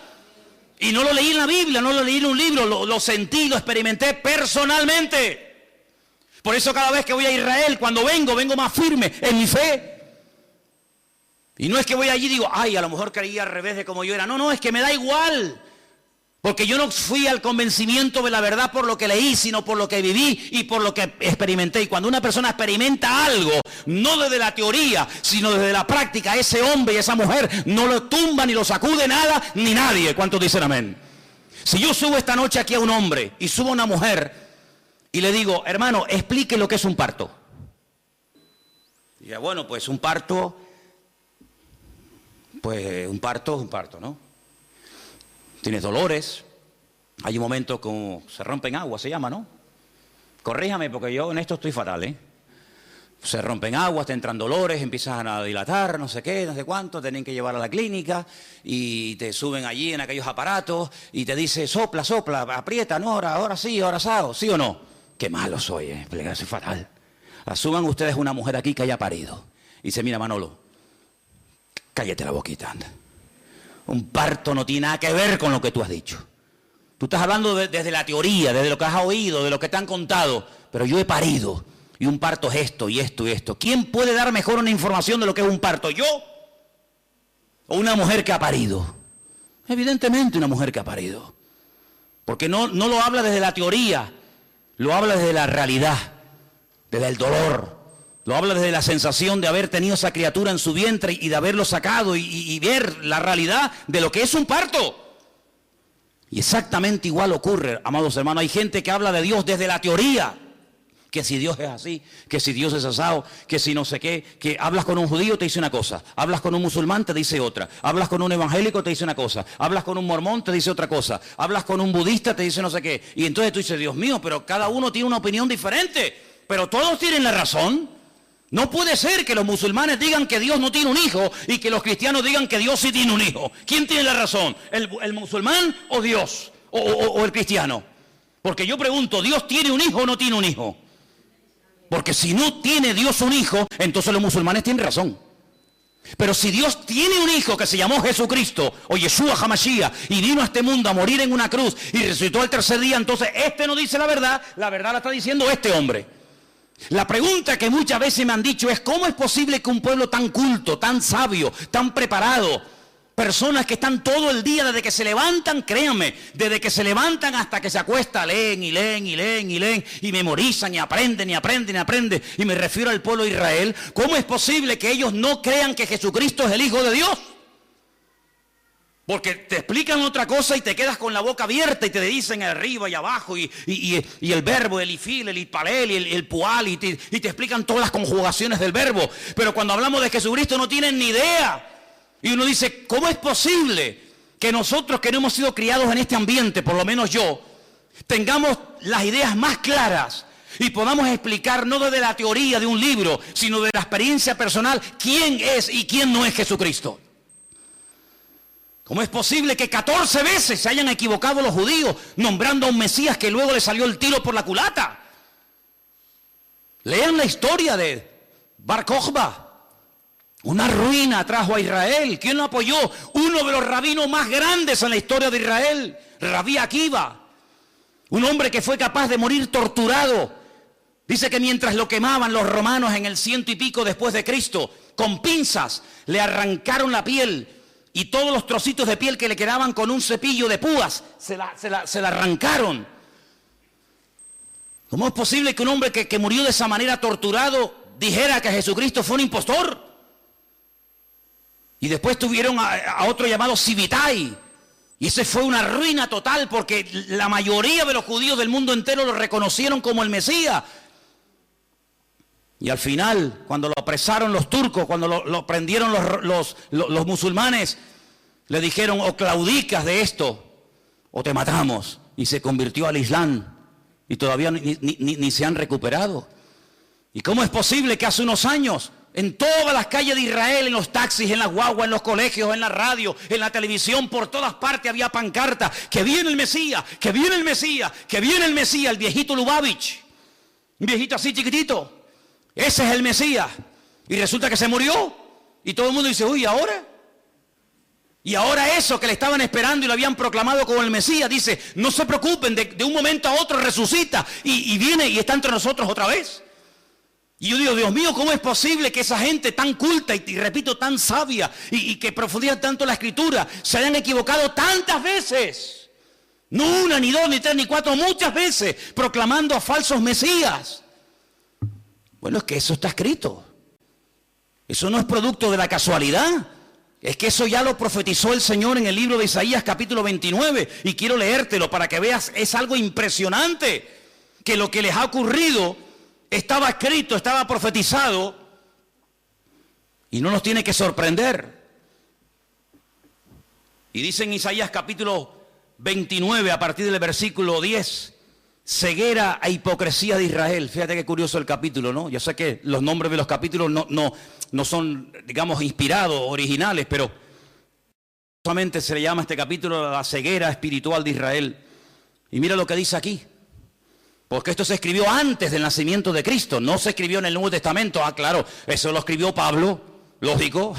Y no lo leí en la Biblia, no lo leí en un libro, lo sentí, lo experimenté personalmente. Por eso cada vez que voy a Israel, cuando vengo más firme en mi fe. Y no es que voy allí y digo: ay, a lo mejor creía al revés de como yo era. No, es que me da igual. Porque yo no fui al convencimiento de la verdad por lo que leí, sino por lo que viví y por lo que experimenté. Y cuando una persona experimenta algo, no desde la teoría, sino desde la práctica, ese hombre y esa mujer no lo tumba, ni lo sacude nada, ni nadie. ¿Cuántos dicen amén? Si yo subo esta noche aquí a un hombre y subo a una mujer y le digo: hermano, explique lo que es un parto. Y ya, bueno, pues un parto, ¿no? Tienes dolores, hay un momento como se rompen aguas, se llama, ¿no? Corríjame porque yo en esto estoy fatal, ¿eh? Se rompen aguas, te entran dolores, empiezan a dilatar, no sé qué, no sé cuánto, tienen que llevar a la clínica y te suben allí en aquellos aparatos y te dice: sopla, aprieta, no, ahora sí, ahora asado, ¿sí o no? Qué malo soy, soy fatal. Asuman ustedes una mujer aquí que haya parido y dice: mira, Manolo, cállate la boquita, anda. Un parto no tiene nada que ver con lo que tú has dicho. Tú estás hablando desde la teoría, desde lo que has oído, de lo que te han contado. Pero yo he parido. Y un parto es esto y esto y esto. ¿Quién puede dar mejor una información de lo que es un parto? ¿Yo? ¿O una mujer que ha parido? Evidentemente una mujer que ha parido. Porque no lo habla desde la teoría. Lo habla desde la realidad. Desde el dolor. Lo habla desde la sensación de haber tenido esa criatura en su vientre y de haberlo sacado y ver la realidad de lo que es un parto. Y exactamente igual ocurre, amados hermanos. Hay gente que habla de Dios desde la teoría. Que si Dios es así, que si Dios es asado, que si no sé qué. Que hablas con un judío, te dice una cosa. Hablas con un musulmán, te dice otra. Hablas con un evangélico, te dice una cosa. Hablas con un mormón, te dice otra cosa. Hablas con un budista, te dice no sé qué. Y entonces tú dices, Dios mío, pero cada uno tiene una opinión diferente. Pero todos tienen la razón. No puede ser que los musulmanes digan que Dios no tiene un hijo y que los cristianos digan que Dios sí tiene un hijo. ¿Quién tiene la razón? ¿El musulmán o Dios? ¿O el cristiano? Porque yo pregunto, ¿Dios tiene un hijo o no tiene un hijo? Porque si no tiene Dios un hijo, entonces los musulmanes tienen razón. Pero si Dios tiene un hijo que se llamó Jesucristo, o Yeshua HaMashiach, y vino a este mundo a morir en una cruz y resucitó al tercer día, entonces este no dice la verdad la está diciendo este hombre. La pregunta que muchas veces me han dicho es, ¿cómo es posible que un pueblo tan culto, tan sabio, tan preparado, personas que están todo el día desde que se levantan, créanme, desde que se levantan hasta que se acuesta, leen y leen y leen y leen y memorizan y aprenden y aprenden y aprenden, y me refiero al pueblo de Israel? ¿Cómo es posible que ellos no crean que Jesucristo es el Hijo de Dios? Porque te explican otra cosa y te quedas con la boca abierta y te dicen arriba y abajo y el verbo, el ifil, el itpalel, el pual y te explican todas las conjugaciones del verbo. Pero cuando hablamos de Jesucristo no tienen ni idea. Y uno dice, ¿cómo es posible que nosotros que no hemos sido criados en este ambiente, por lo menos yo, tengamos las ideas más claras y podamos explicar no desde la teoría de un libro, sino de la experiencia personal, quién es y quién no es Jesucristo? ¿Cómo es posible que 14 veces se hayan equivocado los judíos nombrando a un Mesías que luego le salió el tiro por la culata? Lean la historia de Bar Kokhba. Una ruina trajo a Israel. ¿Quién lo apoyó? Uno de los rabinos más grandes en la historia de Israel, Rabí Akiva. Un hombre que fue capaz de morir torturado. Dice que mientras lo quemaban los romanos en el 100 y pico después de Cristo, con pinzas le arrancaron la piel y todos los trocitos de piel que le quedaban con un cepillo de púas se la arrancaron. ¿Cómo es posible que un hombre que murió de esa manera torturado dijera que Jesucristo fue un impostor? Y después tuvieron a otro llamado Sibitai. Y ese fue una ruina total porque la mayoría de los judíos del mundo entero lo reconocieron como el Mesías. Y al final, cuando lo apresaron los turcos, cuando lo prendieron los musulmanes, le dijeron, o claudicas de esto, o te matamos. Y se convirtió al Islam. Y todavía ni se han recuperado. ¿Y cómo es posible que hace unos años, en todas las calles de Israel, en los taxis, en las guaguas, en los colegios, en la radio, en la televisión, por todas partes había pancartas, que viene el Mesías, que viene el Mesías, que viene el Mesías, el viejito Lubavitch, un viejito así chiquitito, ese es el Mesías, y resulta que se murió, y todo el mundo dice, uy, ¿ahora? Y ahora eso que le estaban esperando y lo habían proclamado como el Mesías, dice, no se preocupen, de un momento a otro resucita, y viene y está entre nosotros otra vez. Y yo digo, Dios mío, ¿cómo es posible que esa gente tan culta y repito, tan sabia y que profundiza tanto la Escritura se hayan equivocado tantas veces? No una, ni dos, ni tres, ni cuatro, muchas veces proclamando a falsos mesías. Bueno, es que eso está escrito. Eso no es producto de la casualidad. Es que eso ya lo profetizó el Señor en el libro de Isaías capítulo 29. Y quiero leértelo para que veas, es algo impresionante que lo que les ha ocurrido estaba escrito, estaba profetizado y no nos tiene que sorprender. Y dice en Isaías capítulo 29 a partir del versículo 10, ceguera e hipocresía de Israel. Fíjate qué curioso el capítulo, ¿no? Yo sé que los nombres de los capítulos no son, digamos, inspirados, originales, pero solamente se le llama a este capítulo la ceguera espiritual de Israel. Y mira lo que dice aquí. Porque esto se escribió antes del nacimiento de Cristo, no se escribió en el Nuevo Testamento. Ah, claro, eso lo escribió Pablo, lógico.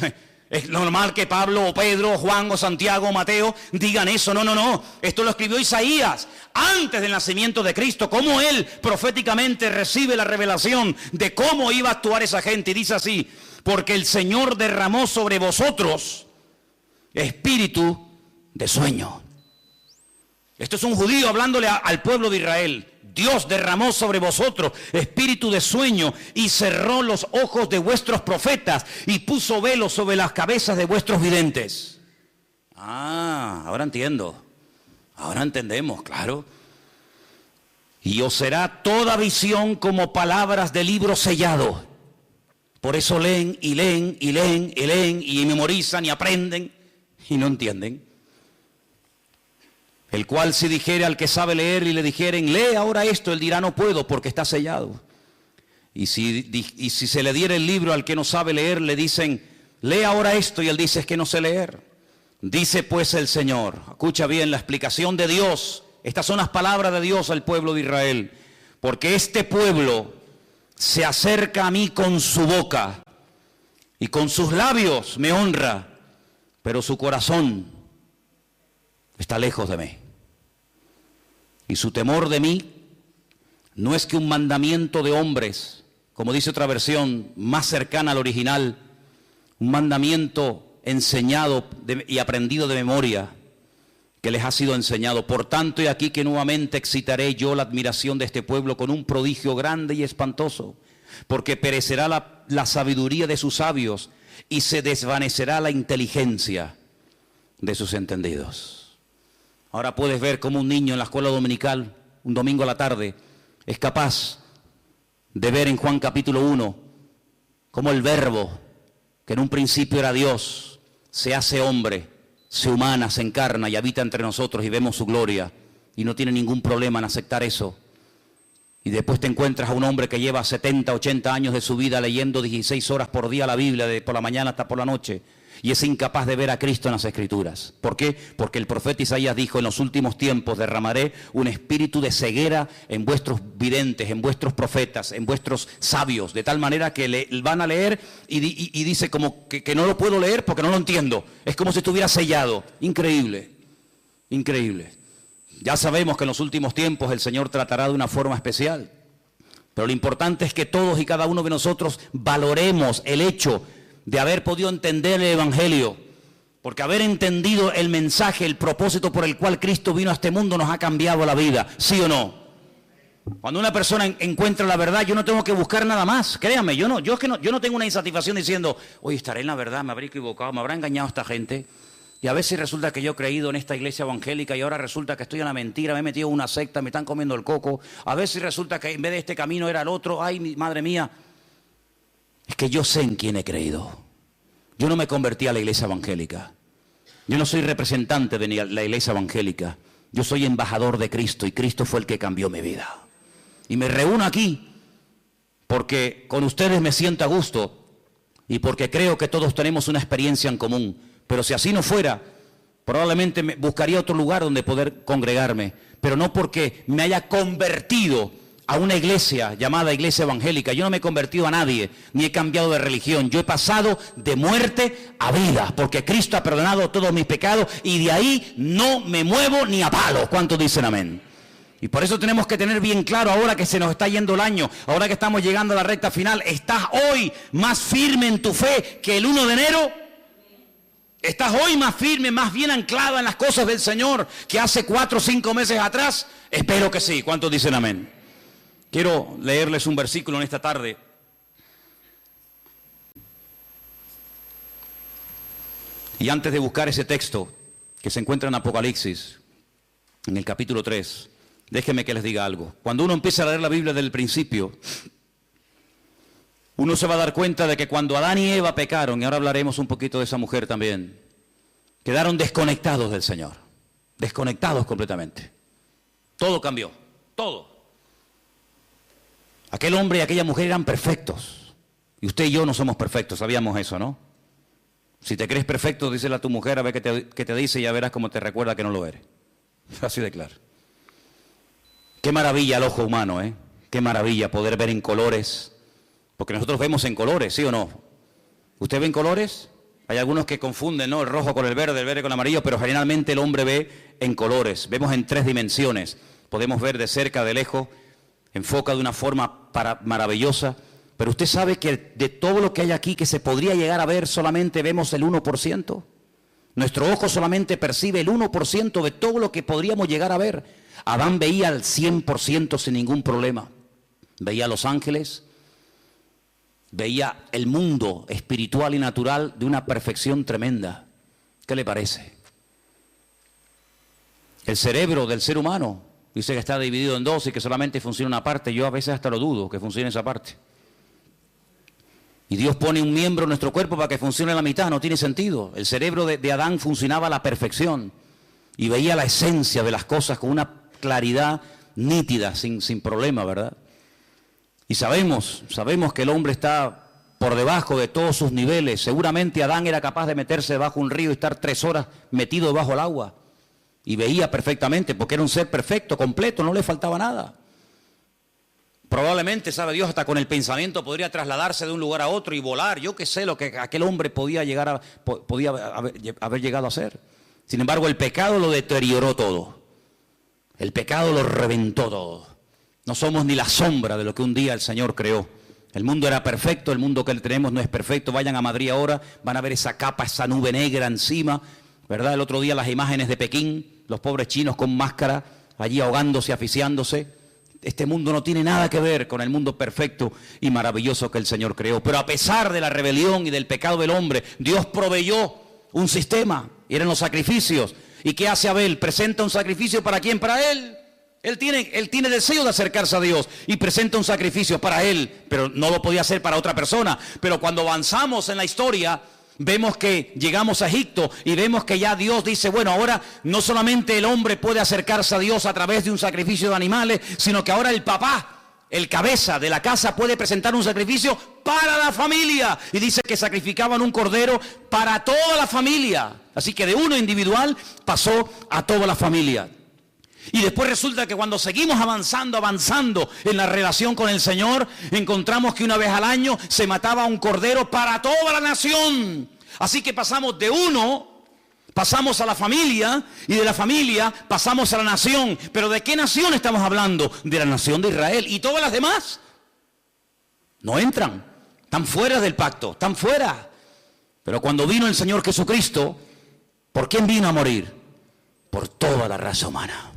Es normal que Pablo o Pedro o Juan o Santiago o Mateo digan eso. No, no, no. Esto lo escribió Isaías antes del nacimiento de Cristo. Cómo él proféticamente recibe la revelación de cómo iba a actuar esa gente. Y dice así: porque el Señor derramó sobre vosotros espíritu de sueño. Esto es un judío hablándole al pueblo de Israel. Dios derramó sobre vosotros espíritu de sueño y cerró los ojos de vuestros profetas y puso velo sobre las cabezas de vuestros videntes. Ah, ahora entiendo. Ahora entendemos, claro. Y os será toda visión como palabras de libro sellado. Por eso leen y leen y leen y leen y memorizan y aprenden y no entienden. El cual si dijere al que sabe leer y le dijeren, lee ahora esto, él dirá, no puedo porque está sellado. Y si se le diera el libro al que no sabe leer, le dicen, lee ahora esto, y él dice, es que no sé leer. Dice pues el Señor, escucha bien la explicación de Dios, estas son las palabras de Dios al pueblo de Israel, porque este pueblo se acerca a mí con su boca y con sus labios me honra, pero su corazón está lejos de mí. Y su temor de mí no es que un mandamiento de hombres, como dice otra versión más cercana al original, un mandamiento enseñado y aprendido de memoria, que les ha sido enseñado. Por tanto, y aquí que nuevamente excitaré yo la admiración de este pueblo con un prodigio grande y espantoso, porque perecerá la sabiduría de sus sabios y se desvanecerá la inteligencia de sus entendidos. Ahora puedes ver cómo un niño en la escuela dominical, un domingo a la tarde, es capaz de ver en Juan capítulo 1, cómo el verbo, que en un principio era Dios, se hace hombre, se humana, se encarna y habita entre nosotros y vemos su gloria. Y no tiene ningún problema en aceptar eso. Y después te encuentras a un hombre que lleva 70, 80 años de su vida leyendo 16 horas por día la Biblia, por la mañana hasta por la noche. Y es incapaz de ver a Cristo en las Escrituras. ¿Por qué? Porque el profeta Isaías dijo, en los últimos tiempos derramaré un espíritu de ceguera en vuestros videntes, en vuestros profetas, en vuestros sabios, de tal manera que van a leer y dice como que no lo puedo leer porque no lo entiendo. Es como si estuviera sellado. Increíble, increíble. Ya sabemos que en los últimos tiempos el Señor tratará de una forma especial. Pero lo importante es que todos y cada uno de nosotros valoremos el hecho de haber podido entender el Evangelio, porque haber entendido el mensaje, el propósito por el cual Cristo vino a este mundo nos ha cambiado la vida, ¿sí o no? Cuando una persona encuentra la verdad, yo no tengo que buscar nada más, créame, yo no tengo una insatisfacción diciendo, oye, estaré en la verdad, me habré equivocado, me habrá engañado esta gente, y a veces resulta que yo he creído en esta iglesia evangélica y ahora resulta que estoy en la mentira, me he metido en una secta, me están comiendo el coco, a veces resulta que en vez de este camino era el otro, ay, madre mía. Es que yo sé en quién he creído. Yo no me convertí a la iglesia evangélica. Yo no soy representante de la iglesia evangélica. Yo soy embajador de Cristo y Cristo fue el que cambió mi vida. Y me reúno aquí porque con ustedes me siento a gusto y porque creo que todos tenemos una experiencia en común. Pero si así no fuera, probablemente buscaría otro lugar donde poder congregarme. Pero no porque me haya convertido a una iglesia llamada iglesia evangélica. Yo no me he convertido a nadie, ni he cambiado de religión. Yo he pasado de muerte a vida, porque Cristo ha perdonado todos mis pecados y de ahí no me muevo ni a palo. ¿Cuántos dicen amén? Y por eso tenemos que tener bien claro, ahora que se nos está yendo el año, ahora que estamos llegando a la recta final, ¿estás hoy más firme en tu fe que el 1 de enero? ¿Estás hoy más firme, más bien anclado en las cosas del Señor que hace 4 o 5 meses atrás? Espero que sí. ¿Cuántos dicen amén? Quiero leerles un versículo en esta tarde. Y antes de buscar ese texto que se encuentra en Apocalipsis, en el capítulo 3, déjenme que les diga algo. Cuando uno empieza a leer la Biblia desde el principio, uno se va a dar cuenta de que cuando Adán y Eva pecaron, y ahora hablaremos un poquito de esa mujer también, quedaron desconectados del Señor. Desconectados completamente. Todo cambió, todo. Aquel hombre y aquella mujer eran perfectos. Y usted y yo no somos perfectos, sabíamos eso, ¿no? Si te crees perfecto, dísele a tu mujer a ver qué te dice y ya verás cómo te recuerda que no lo eres. Así de claro. Qué maravilla el ojo humano, ¿eh? Qué maravilla poder ver en colores. Porque nosotros vemos en colores, ¿sí o no? ¿Usted ve en colores? Hay algunos que confunden, ¿no?, el rojo con el verde con el amarillo, pero generalmente el hombre ve en colores, vemos en 3 dimensiones. Podemos ver de cerca, de lejos, enfoca de una forma maravillosa. Pero usted sabe que de todo lo que hay aquí que se podría llegar a ver, solamente vemos el 1%. Nuestro ojo solamente percibe el 1% de todo lo que podríamos llegar a ver. Adán veía al 100% sin ningún problema. Veía a los ángeles, veía el mundo espiritual y natural de una perfección tremenda. ¿Qué le parece? El cerebro del ser humano dice que está dividido en 2 y que solamente funciona una parte. Yo a veces hasta lo dudo que funcione esa parte. Y Dios pone un miembro en nuestro cuerpo para que funcione la mitad, no tiene sentido. El cerebro de Adán funcionaba a la perfección y veía la esencia de las cosas con una claridad nítida, sin problema, ¿verdad? Y sabemos que el hombre está por debajo de todos sus niveles. Seguramente Adán era capaz de meterse debajo de un río y estar 3 horas metido debajo del agua. Y veía perfectamente, porque era un ser perfecto, completo, no le faltaba nada. Probablemente, sabe Dios, hasta con el pensamiento podría trasladarse de un lugar a otro y volar. Yo qué sé lo que aquel hombre podía haber llegado a hacer. Sin embargo, el pecado lo deterioró todo. El pecado lo reventó todo. No somos ni la sombra de lo que un día el Señor creó. El mundo era perfecto, el mundo que tenemos no es perfecto. Vayan a Madrid ahora, van a ver esa capa, esa nube negra encima, ¿verdad? El otro día las imágenes de Pekín, los pobres chinos con máscara, allí ahogándose, asfixiándose. Este mundo no tiene nada que ver con el mundo perfecto y maravilloso que el Señor creó. Pero a pesar de la rebelión y del pecado del hombre, Dios proveyó un sistema, y eran los sacrificios. ¿Y qué hace Abel? Presenta un sacrificio, ¿para quién? Para él. Él tiene deseo de acercarse a Dios y presenta un sacrificio para él, pero no lo podía hacer para otra persona. Pero cuando avanzamos en la historia, vemos que llegamos a Egipto y vemos que ya Dios dice, bueno, ahora no solamente el hombre puede acercarse a Dios a través de un sacrificio de animales, sino que ahora el papá, el cabeza de la casa, puede presentar un sacrificio para la familia. Y dice que sacrificaban un cordero para toda la familia. Así que de uno individual pasó a toda la familia. Y después resulta que cuando seguimos avanzando en la relación con el Señor, encontramos que una vez al año se mataba un cordero para toda la nación. Así que pasamos de uno, pasamos a la familia, y de la familia pasamos a la nación. ¿Pero de qué nación estamos hablando? De la nación de Israel. ¿Y todas las demás? No entran, están fuera del pacto, están fuera. Pero cuando vino el Señor Jesucristo, ¿por quién vino a morir? Por toda la raza humana.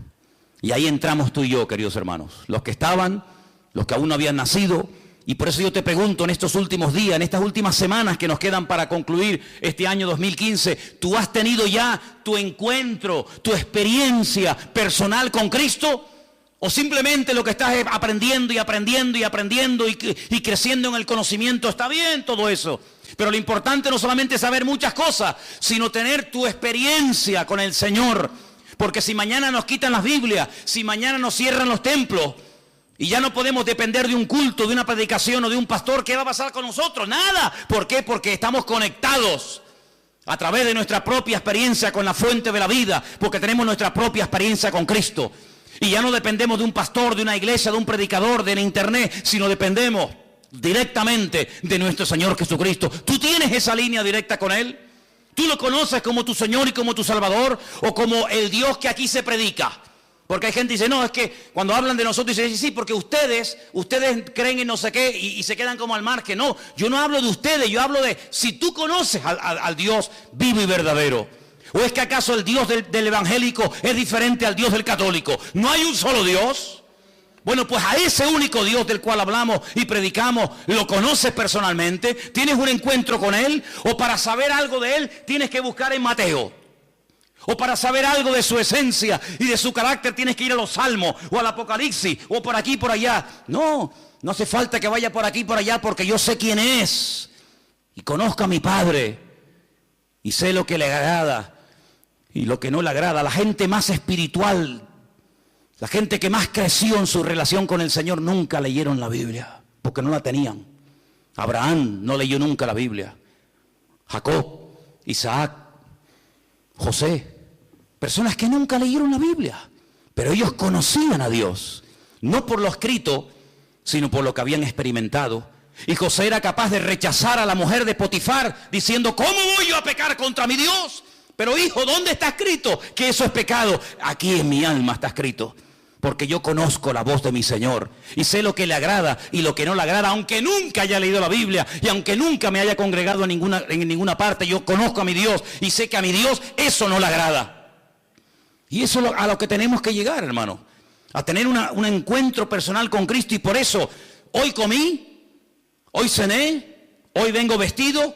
Y ahí entramos tú y yo, queridos hermanos, los que estaban, los que aún no habían nacido. Y por eso yo te pregunto, en estos últimos días, en estas últimas semanas que nos quedan para concluir este año 2015, ¿tú has tenido ya tu encuentro, tu experiencia personal con Cristo? ¿O simplemente lo que estás aprendiendo y creciendo en el conocimiento? Está bien todo eso, pero lo importante no solamente es saber muchas cosas, sino tener tu experiencia con el Señor. Porque si mañana nos quitan las Biblias, si mañana nos cierran los templos y ya no podemos depender de un culto, de una predicación o de un pastor, ¿qué va a pasar con nosotros? Nada. ¿Por qué? Porque estamos conectados a través de nuestra propia experiencia con la fuente de la vida, porque tenemos nuestra propia experiencia con Cristo. Y ya no dependemos de un pastor, de una iglesia, de un predicador, de la internet, sino dependemos directamente de nuestro Señor Jesucristo. ¿Tú tienes esa línea directa con Él? ¿Tú lo conoces como tu Señor y como tu Salvador, o como el Dios que aquí se predica? Porque hay gente que dice, no, es que cuando hablan de nosotros dicen, sí, porque ustedes creen en no sé qué y se quedan como al margen. No, yo no hablo de ustedes, yo hablo de si tú conoces al Dios vivo y verdadero. ¿O es que acaso el Dios del evangélico es diferente al Dios del católico? ¿No hay un solo Dios? Bueno, pues a ese único Dios del cual hablamos y predicamos, ¿lo conoces personalmente? ¿Tienes un encuentro con Él? ¿O para saber algo de Él tienes que buscar en Mateo? ¿O para saber algo de su esencia y de su carácter tienes que ir a los Salmos o al Apocalipsis o por aquí y por allá? No, no hace falta que vaya por aquí y por allá, porque yo sé quién es y conozco a mi Padre y sé lo que le agrada y lo que no le agrada. La gente más espiritual, la gente que más creció en su relación con el Señor, nunca leyeron la Biblia, porque no la tenían. Abraham no leyó nunca la Biblia. Jacob, Isaac, José, personas que nunca leyeron la Biblia, pero ellos conocían a Dios, no por lo escrito, sino por lo que habían experimentado. Y José era capaz de rechazar a la mujer de Potifar, diciendo, ¿cómo voy yo a pecar contra mi Dios? Pero hijo, ¿dónde está escrito que eso es pecado? Aquí en mi alma está escrito, porque yo conozco la voz de mi Señor y sé lo que le agrada y lo que no le agrada, aunque nunca haya leído la Biblia y aunque nunca me haya congregado en ninguna parte, yo conozco a mi Dios y sé que a mi Dios eso no le agrada. Y eso es a lo que tenemos que llegar, hermano, a tener un encuentro personal con Cristo. Y por eso, hoy comí, hoy cené, hoy vengo vestido,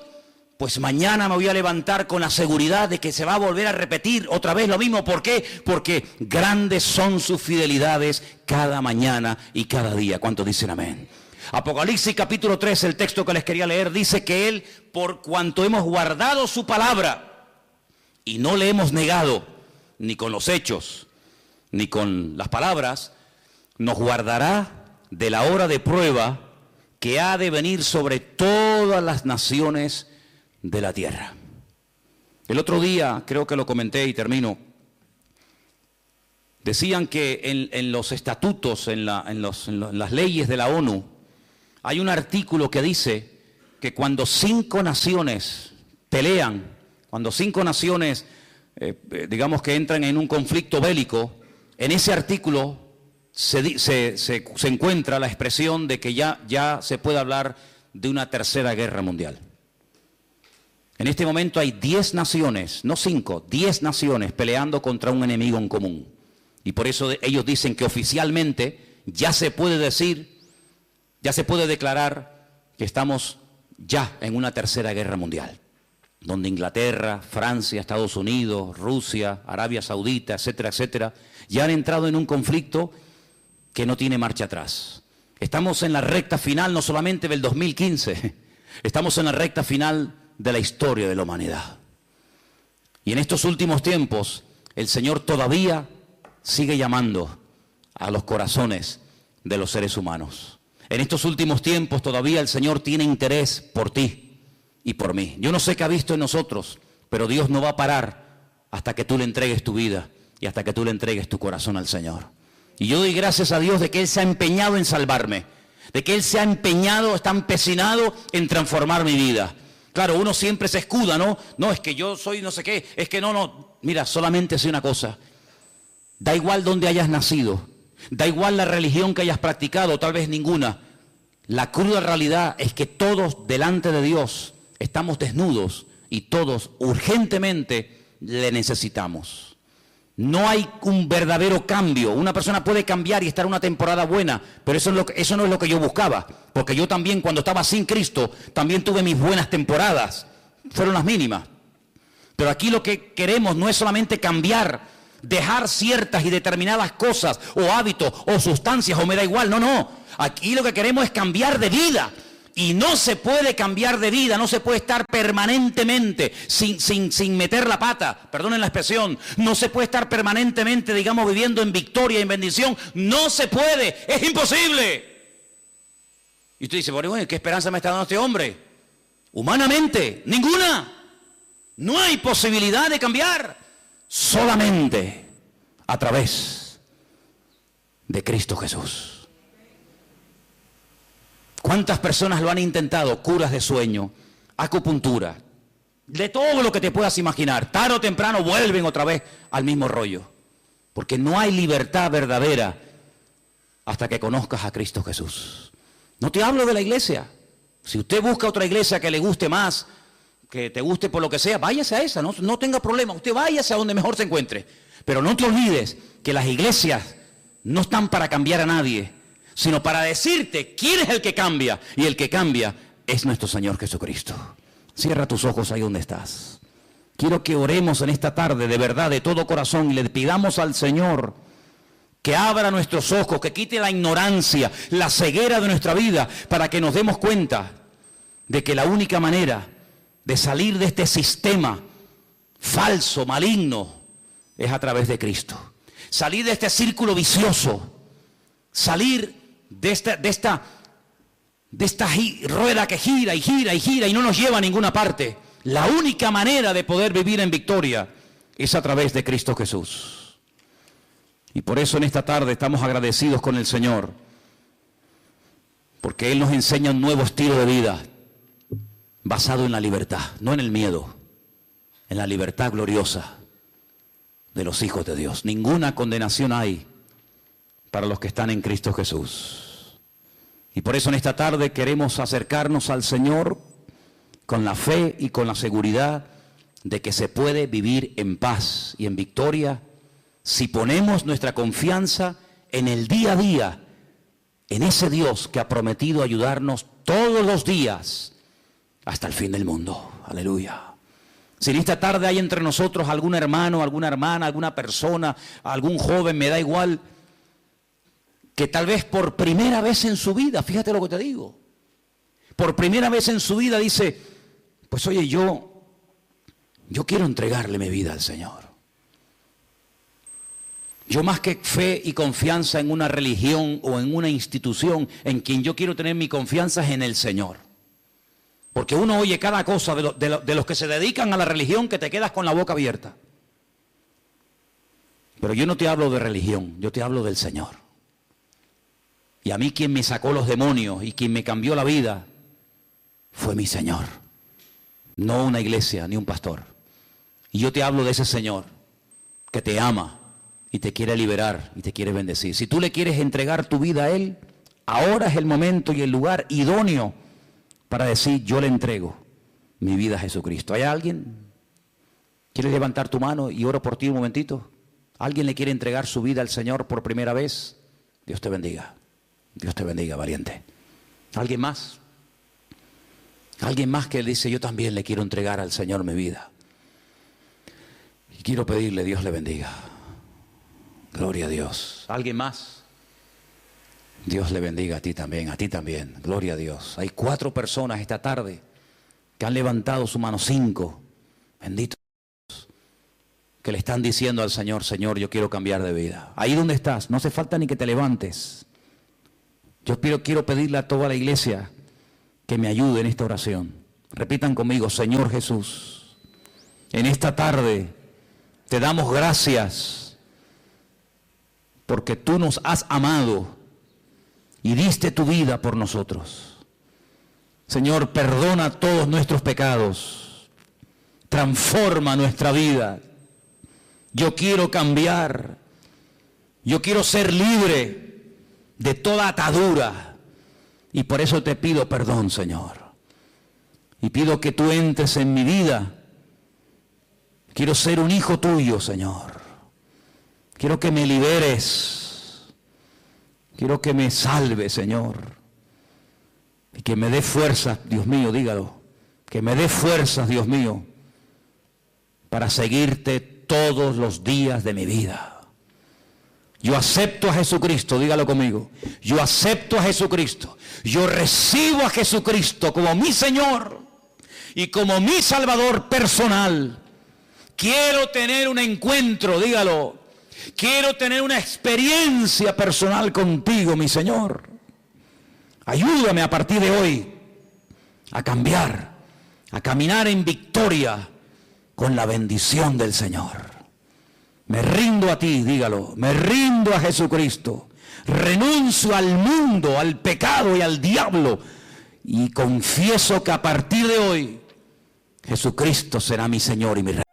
pues mañana me voy a levantar con la seguridad de que se va a volver a repetir otra vez lo mismo. ¿Por qué? Porque grandes son sus fidelidades cada mañana y cada día. ¿Cuántos dicen amén? Apocalipsis capítulo 3, el texto que les quería leer, dice que Él, por cuanto hemos guardado su palabra y no le hemos negado, ni con los hechos, ni con las palabras, nos guardará de la hora de prueba que ha de venir sobre todas las naciones de la tierra. El otro día, creo que lo comenté y termino, decían que en los estatutos, en las leyes de la ONU, hay un artículo que dice que cuando 5 naciones pelean, cuando 5 naciones, digamos que entran en un conflicto bélico, en ese artículo se encuentra la expresión de que ya se puede hablar de una tercera guerra mundial. En este momento hay 10 naciones, no 5, 10 naciones peleando contra un enemigo en común. Y por eso ellos dicen que oficialmente ya se puede decir, ya se puede declarar que estamos ya en una tercera guerra mundial, donde Inglaterra, Francia, Estados Unidos, Rusia, Arabia Saudita, etcétera, etcétera, ya han entrado en un conflicto que no tiene marcha atrás. Estamos en la recta final no solamente del 2015, estamos en la recta final de la historia de la humanidad. Y en estos últimos tiempos, el Señor todavía sigue llamando a los corazones de los seres humanos. En estos últimos tiempos todavía el Señor tiene interés por ti y por mí. Yo no sé qué ha visto en nosotros, pero Dios no va a parar hasta que tú le entregues tu vida y hasta que tú le entregues tu corazón al Señor. Y yo doy gracias a Dios de que Él se ha empeñado en salvarme, de que Él se ha empeñado, está empecinado en transformar mi vida. Claro, uno siempre se escuda, ¿no? No, es que yo soy no sé qué, es que no. Mira, solamente sé una cosa. Da igual dónde hayas nacido, da igual la religión que hayas practicado, tal vez ninguna. La cruda realidad es que todos delante de Dios estamos desnudos y todos urgentemente le necesitamos. No hay un verdadero cambio. Una persona puede cambiar y estar una temporada buena, pero eso no es lo que yo buscaba. Porque yo también, cuando estaba sin Cristo, también tuve mis buenas temporadas. Fueron las mínimas. Pero aquí lo que queremos no es solamente cambiar, dejar ciertas y determinadas cosas, o hábitos, o sustancias, o me da igual. No. Aquí lo que queremos es cambiar de vida. Y no se puede cambiar de vida, no se puede estar permanentemente sin meter la pata, perdonen la expresión, no se puede estar permanentemente, digamos, viviendo en victoria y en bendición, no se puede, es imposible. Y usted dice, bueno, ¿qué esperanza me está dando este hombre? Humanamente, ninguna, no hay posibilidad de cambiar, solamente a través de Cristo Jesús. ¿Cuántas personas lo han intentado? Curas de sueño, acupuntura, de todo lo que te puedas imaginar. Tarde o temprano vuelven otra vez al mismo rollo. Porque no hay libertad verdadera hasta que conozcas a Cristo Jesús. No te hablo de la iglesia. Si usted busca otra iglesia que le guste más, que te guste por lo que sea, váyase a esa, no tenga problema. Usted váyase a donde mejor se encuentre. Pero no te olvides que las iglesias no están para cambiar a nadie, sino para decirte quién es el que cambia, y el que cambia es nuestro Señor Jesucristo. Cierra tus ojos ahí donde estás. Quiero que oremos en esta tarde de verdad, de todo corazón, y le pidamos al Señor que abra nuestros ojos, que quite la ignorancia, la ceguera de nuestra vida, para que nos demos cuenta de que la única manera de salir de este sistema falso, maligno, es a través de Cristo. Salir de este círculo vicioso, salir de esta rueda que gira y gira y gira y no nos lleva a ninguna parte. La única manera de poder vivir en victoria es a través de Cristo Jesús. Y por eso en esta tarde estamos agradecidos con el Señor, Porque Él nos enseña un nuevo estilo de vida basado en la libertad, no en el miedo, en la libertad gloriosa de los hijos de Dios. Ninguna condenación hay para los que están en Cristo Jesús. Y por eso en esta tarde queremos acercarnos al Señor con la fe y con la seguridad de que se puede vivir en paz y en victoria si ponemos nuestra confianza en el día a día, en ese Dios que ha prometido ayudarnos todos los días hasta el fin del mundo. Aleluya. Si en esta tarde hay entre nosotros algún hermano, alguna hermana, alguna persona, algún joven, me da igual, que tal vez por primera vez en su vida, fíjate lo que te digo, por primera vez en su vida dice, pues oye, yo quiero entregarle mi vida al Señor. Yo más que fe y confianza en una religión o en una institución, en quien yo quiero tener mi confianza es en el Señor. Porque uno oye cada cosa de los que se dedican a la religión que te quedas con la boca abierta. Pero yo no te hablo de religión, yo te hablo del Señor. Y a mí quien me sacó los demonios y quien me cambió la vida fue mi Señor. No una iglesia ni un pastor. Y yo te hablo de ese Señor que te ama y te quiere liberar y te quiere bendecir. Si tú le quieres entregar tu vida a Él, ahora es el momento y el lugar idóneo para decir, yo le entrego mi vida a Jesucristo. ¿Hay alguien? ¿Quieres levantar tu mano y oro por ti un momentito? ¿Alguien le quiere entregar su vida al Señor por primera vez? Dios te bendiga. Dios te bendiga, valiente. ¿Alguien más? Alguien más que dice, yo también le quiero entregar al Señor mi vida. Y quiero pedirle, Dios le bendiga. Gloria a Dios. ¿Alguien más? Dios le bendiga a ti también. Gloria a Dios. Hay 4 personas esta tarde que han levantado su mano, 5. Bendito Dios. Que le están diciendo al Señor, Señor, yo quiero cambiar de vida. Ahí donde estás, no hace falta ni que te levantes. Yo quiero pedirle a toda la iglesia que me ayude en esta oración. Repitan conmigo, Señor Jesús, en esta tarde te damos gracias porque tú nos has amado y diste tu vida por nosotros. Señor, perdona todos nuestros pecados, transforma nuestra vida. Yo quiero cambiar, yo quiero ser libre de toda atadura y por eso te pido perdón, Señor. Y pido que tú entres en mi vida. Quiero ser un hijo tuyo, Señor. Quiero que me liberes. Quiero que me salves, Señor. Y que me dé fuerzas, Dios mío, dígalo. Que me dé fuerzas, Dios mío, para seguirte todos los días de mi vida. Yo acepto a Jesucristo, dígalo conmigo. Yo acepto a Jesucristo. Yo recibo a Jesucristo como mi Señor y como mi Salvador personal. Quiero tener un encuentro, dígalo. Quiero tener una experiencia personal contigo, mi Señor. Ayúdame a partir de hoy a cambiar, a caminar en victoria con la bendición del Señor. Me rindo a ti, dígalo, me rindo a Jesucristo. Renuncio al mundo, al pecado y al diablo. Y confieso que a partir de hoy, Jesucristo será mi Señor y mi Rey.